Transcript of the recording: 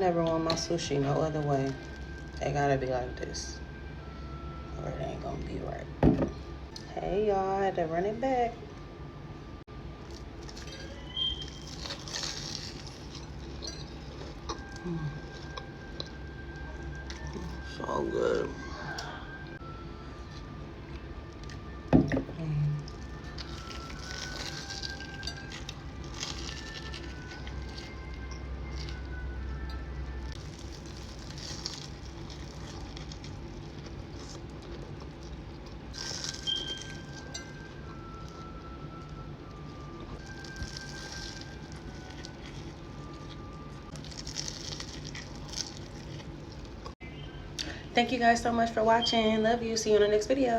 Never want my sushi no other way. It gotta be like this, or it ain't gonna be right. Hey y'all, I had to run it back. So good. Thank you guys so much for watching. Love you. See you in the next video.